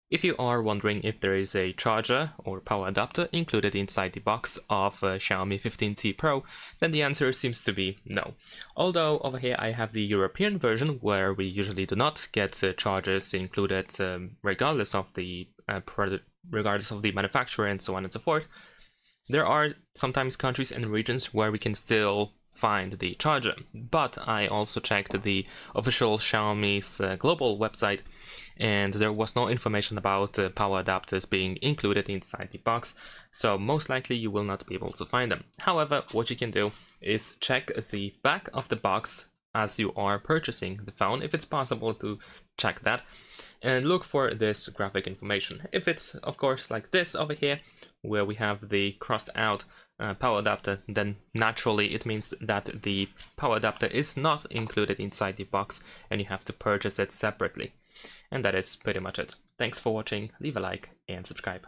If you are wondering if there is a charger or power adapter included inside the box of Xiaomi 15T Pro, then the answer seems to be no. Although over here I have the European version where we usually do not get chargers included regardless of the manufacturer and so on and so forth. There are sometimes countries and regions where we can still find the charger, but I also checked the official Xiaomi's global website, and there was no information about power adapters being included inside the box, so most likely you will not be able to find them. However, what you can do is check the back of the box as you are purchasing the phone, if it's possible to check that, and look for this graphic information. If it's, of course, like this over here, where we have the crossed out power adapter, then naturally it means that the power adapter is not included inside the box and you have to purchase it separately. And that is pretty much it. Thanks for watching, leave a like and subscribe.